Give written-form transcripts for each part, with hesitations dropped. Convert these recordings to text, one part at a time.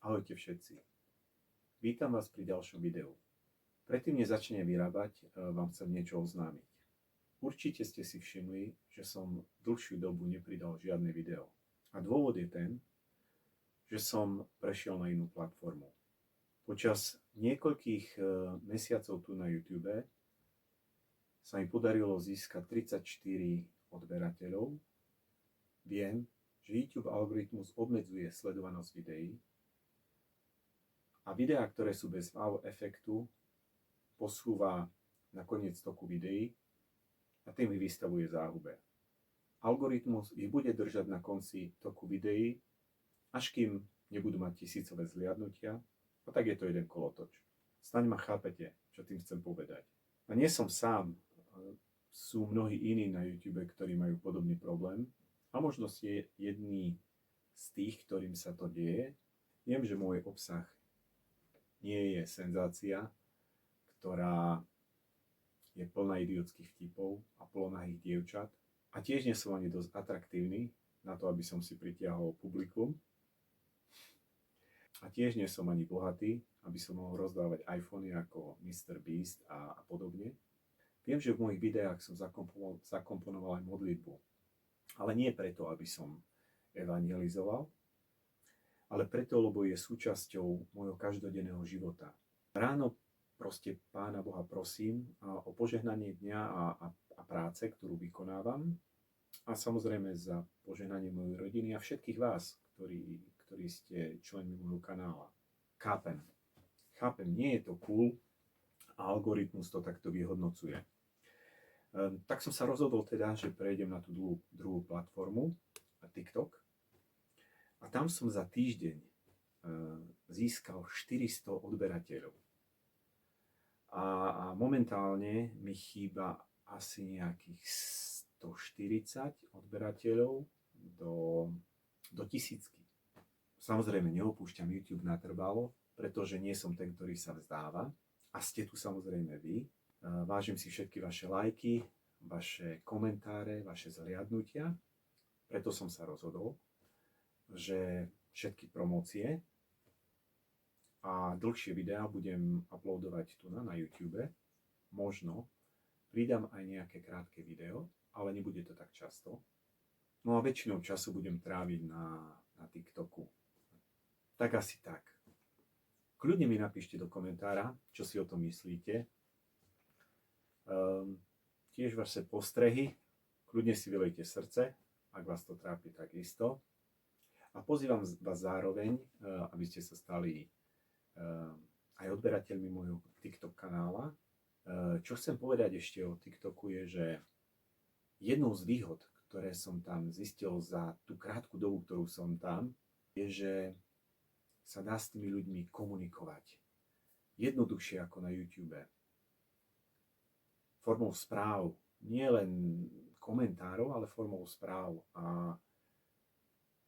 Ahojte všetci. Vítam vás pri ďalšom videu. Predtým, než začnem vyrábať, vám chcem niečo oznámiť. Určite ste si všimli, že som dlhšiu dobu nepridal žiadne video. A dôvod je ten, že som prešiel na inú platformu. Počas niekoľkých mesiacov tu na YouTube sa mi podarilo získať 34 odberateľov. Viem, že YouTube algoritmus obmedzuje sledovanosť videí a videá, ktoré sú bez wow efektu, posúva na koniec toku videí a tým ich vystavuje záhube. Algoritmus ich bude držať na konci toku videí, až kým nebudú mať tisícové zhliadnutia, a tak je to jeden kolotoč. Snáď ma chápete, čo tým chcem povedať. A nie som sám, sú mnohí iní na YouTube, ktorí majú podobný problém. A možno ste jedný z tých, ktorým sa to deje. Viem, že môj obsah nie je senzácia, ktorá je plná idiotských vtipov a plonahých dievčat. A tiež nie som ani dosť atraktívny na to, aby som si pritiahol publikum. A tiež nie som ani bohatý, aby som mohol rozdávať iPhony ako Mr. Beast a podobne. Viem, že v mojich videách som zakomponoval aj modlitbu. Ale nie preto, aby som evangelizoval, ale preto, lebo je súčasťou môjho každodenného života. Ráno proste Pána Boha prosím o požehnanie dňa a práce, ktorú vykonávam, a samozrejme za požehnanie mojej rodiny a všetkých vás, ktorí ste členmi môjho kanála. Chápem, nie je to cool a algoritmus to takto vyhodnocuje. Tak som sa rozhodol teda, že prejdem na tú druhú platformu, TikTok. A tam som za týždeň získal 400 odberateľov. A momentálne mi chýba asi nejakých 140 odberateľov do tisícky. Samozrejme neopúšťam YouTube natrvalo, pretože nie som ten, ktorý sa vzdáva. A ste tu samozrejme vy. Vážim si všetky vaše lajky, vaše komentáre, vaše zhliadnutia. Preto som sa rozhodol, že všetky promócie a dlhšie videá budem uploadovať tu na YouTube. Možno pridám aj nejaké krátke video, ale nebude to tak často. No a väčšinou času budem tráviť na TikToku. Tak asi tak. Kľudne mi napíšte do komentára, čo si o tom myslíte. Tiež vaše postrehy, kľudne si vylejte srdce, ak vás to trápi takisto. A pozývam vás zároveň, aby ste sa stali aj odberateľmi môjho TikTok kanála. Čo chcem povedať ešte o TikToku je, že jednou z výhod, ktoré som tam zistil za tú krátku dobu, ktorú som tam, je, že sa dá s tými ľuďmi komunikovať jednoduchšie ako na YouTube. Formou správ, nie len komentárov, ale formou správ.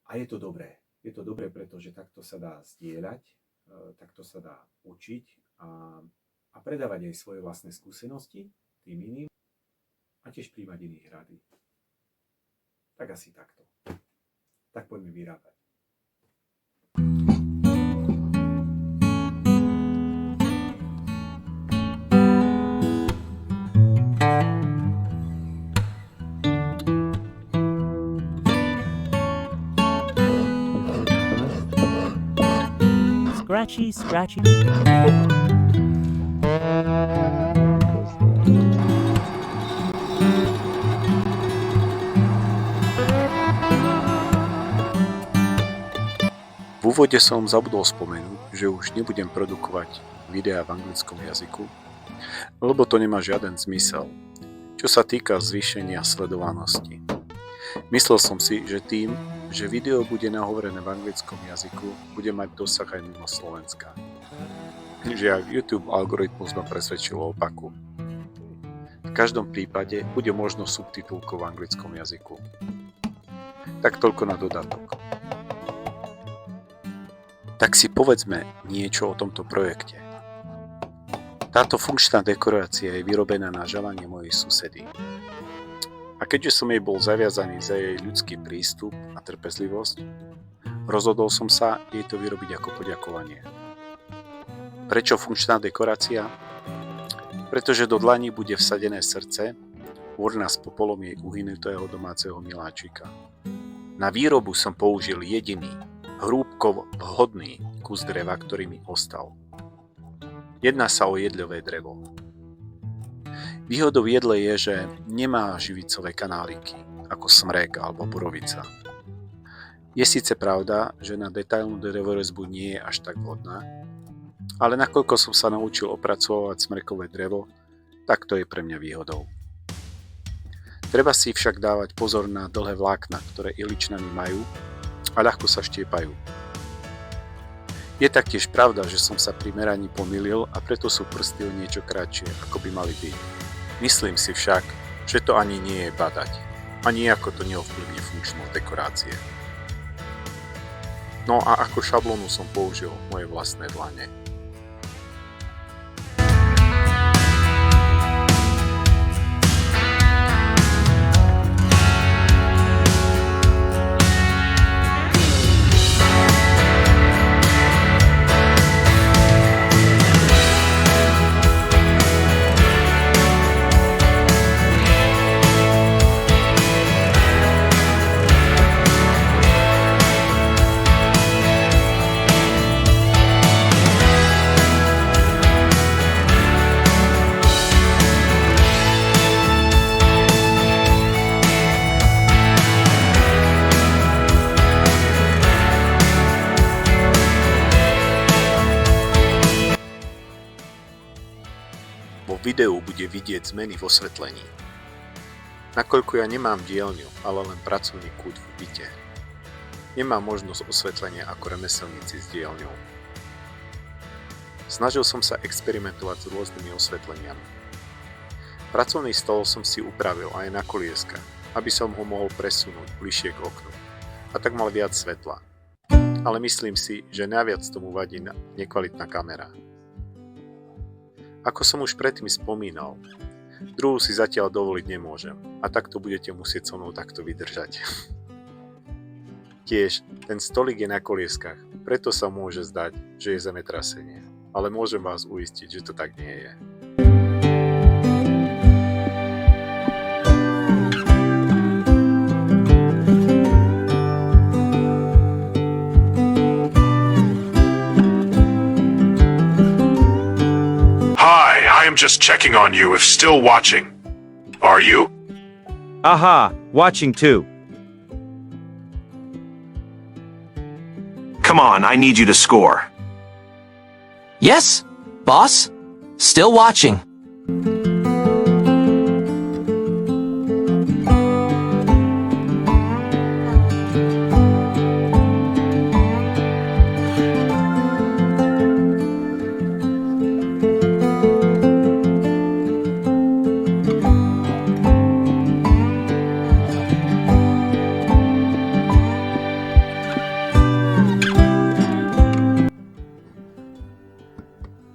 A je to dobré. Je to dobré, pretože takto sa dá zdieľať, takto sa dá učiť a predávať aj svoje vlastné skúsenosti tým iným a tiež príjmať iných rady. Tak asi takto. Tak poďme vyrábať. Scratchy. V úvode som zabudol spomenúť, že už nebudem produkovať videá v anglickom jazyku, lebo to nemá žiaden zmysel, čo sa týka zvýšenia sledovanosti. Myslel som si, že tým, že video bude nahovorené v anglickom jazyku, bude mať dosah aj mimo Slovenska. Žiaľ, YouTube algoritmus ma presvedčil o opaku. V každom prípade bude možno subtitulkov v anglickom jazyku. Tak toľko na dodatok. Tak si povedzme niečo o tomto projekte. Táto funkčná dekorácia je vyrobená na želanie mojej susedy. A keďže som jej bol zaviazaný za jej ľudský prístup a trpezlivosť, Rozhodol som sa jej to vyrobiť ako poďakovanie. Prečo funkčná dekorácia? Pretože do dlani bude vsadené srdce, urna s popolom jej uhynutého domáceho miláčika. Na výrobu som použil jediný, hrúbkovo vhodný kus dreva, ktorý mi ostal. Jedná sa o jedľové drevo. Výhodou jedle je, že nemá živicové kanáliky, ako smrek alebo borovica. Je síce pravda, že na detailnú drevorezbu nie je až tak vhodná, ale nakoľko som sa naučil opracovať smrekové drevo, tak to je pre mňa výhodou. Treba si však dávať pozor na dlhé vlákna, ktoré iličnany majú a ľahko sa štiepajú. Je taktiež pravda, že som sa pri meraní pomýlil a preto sú prsty o niečo kratšie, ako by mali byť. Myslím si však, že to ani nie je badať a nijako to neovplyvní funkčnosť dekorácie. No a ako šablónu som použil moje vlastné dlane. Vo videu bude vidieť zmeny v osvetlení. Nakoľko ja nemám dielňu, ale len pracovný kút v byte, nemám možnosť osvetlenia ako remeselníci s dielňou. Snažil som sa experimentovať s rôznymi osvetleniami. Pracovný stôl som si upravil aj na kolieska, aby som ho mohol presunúť bližšie k oknu a tak mal viac svetla. Ale myslím si, že najviac tomu vadí nekvalitná kamera. Ako som už predtým spomínal, druhú si zatiaľ dovoliť nemôžem a takto budete musieť so mnou takto vydržať. Tiež, ten stolík je na kolieskách, preto sa môže zdať, že je zemetrasenie, ale môžem vás uistiť, že to tak nie je. I am just checking on you if still watching. Are you? Aha, watching too. Come on, I need you to score. Yes, boss. Still watching.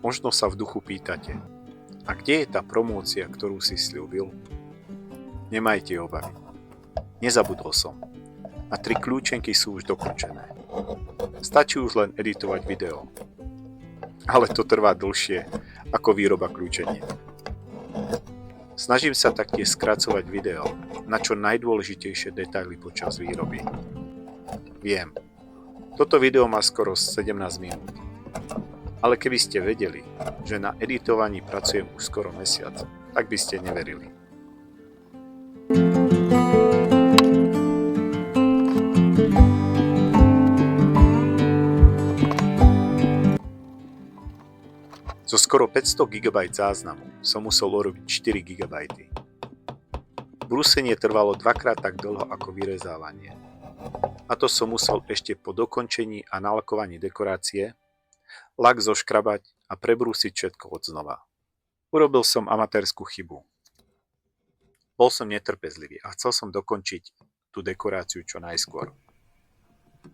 Možno sa v duchu pýtate, a kde je tá promócia, ktorú si sľúbil? Nemajte obavy. Nezabudol som. A 3 kľúčenky sú už dokončené. Stačí už len editovať video. Ale to trvá dlhšie ako výroba kľúčeniek. Snažím sa taktiež skracovať video na čo najdôležitejšie detaily počas výroby. Viem, toto video má skoro 17 minút. Ale keby ste vedeli, že na editovaní pracujem už skoro mesiac, tak by ste neverili. Zo skoro 500 GB záznamu som musel urobiť 4 GB. Brúsenie trvalo dvakrát tak dlho ako vyrezávanie. A to som musel ešte po dokončení a nalakovaní dekorácie lak zoškrabať a prebrúsiť všetko odznova. Urobil som amatérskú chybu. Bol som netrpezlivý a chcel som dokončiť tú dekoráciu čo najskôr.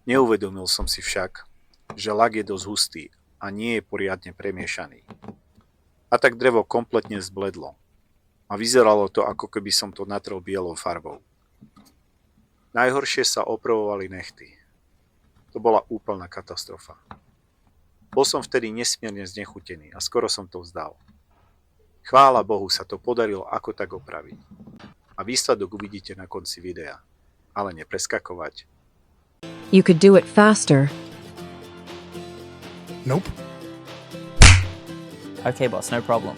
Neuvedomil som si však, že lak je dosť hustý a nie je poriadne premiešaný. A tak drevo kompletne zbledlo a vyzeralo to, ako keby som to natrel bielou farbou. Najhoršie sa opravovali nechty. To bola úplná katastrofa. Bol som vtedy nesmierne znechutený a skoro som to vzdal. Chvála Bohu sa to podarilo ako tak opraviť. A výsledok uvidíte na konci videa. Ale nepreskakovať. You could do it faster. Nope. Okay, boss, no problem.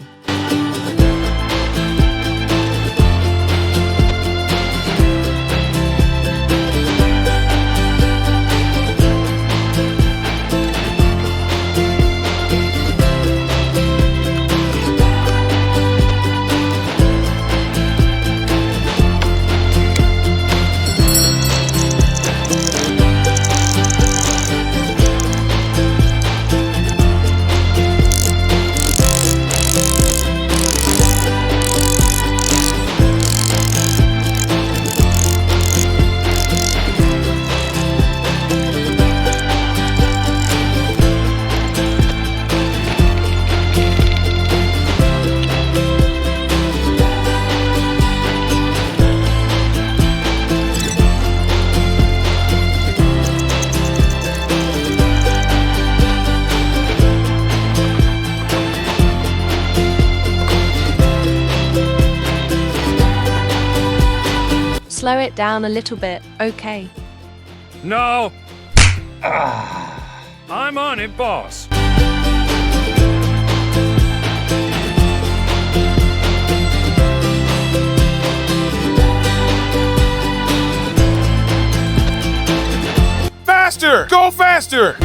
Slow it down a little bit, okay? No! I'm on it, boss. Faster! Go faster!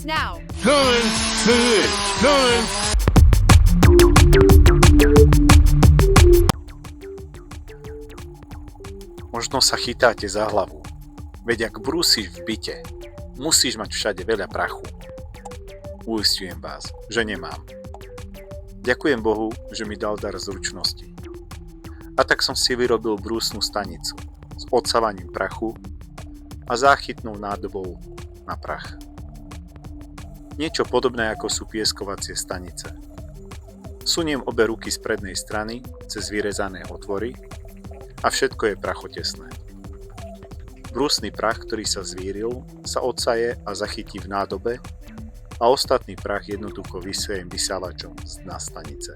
now. Možno sa chytáte za hlavu. Veď ak brúsiš v byte, musíš mať všade veľa prachu. Uisťujem vás, že nemám. Ďakujem Bohu, že mi dal dar zručnosti. A tak som si vyrobil brúsnu stanicu s odsávaním prachu a záchytnou nádobou na prach. Niečo podobné ako sú pieskovacie stanice. Suniem obe ruky z prednej strany cez vyrezané otvory a všetko je prachotesné. Brúsny prach, ktorý sa zvíril, sa odsaje a zachytí v nádobe a ostatný prach jednoducho vysiejem vysávačom na stanice.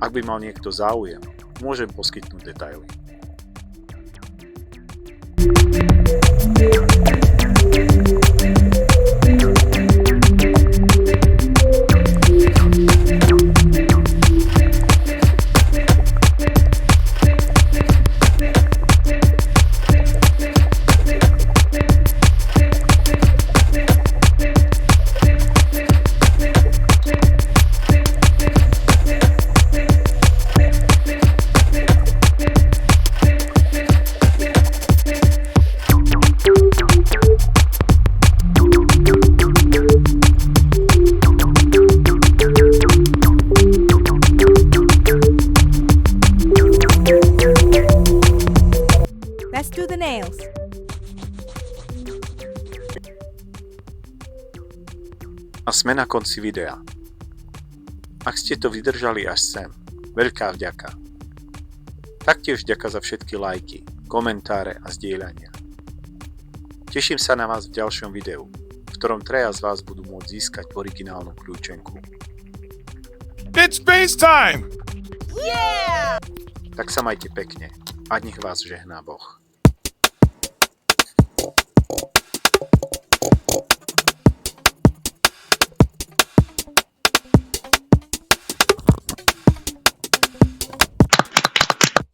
Ak by mal niekto záujem, môžem poskytnúť detaily. to the nails. A sme na konci videa. Ak ste to vydržali až sem, veľká vďaka. Taktiež vďaka za všetky lajky, komentáre a zdieľania. Teším sa na vás v ďalšom videu, v ktorom traja z vás budú môcť získať originálnu kľúčenku. It's space time! Tak sa majte pekne a nech vás žehná Boh.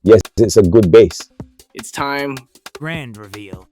Yes, it's a good base. It's time. Grand reveal.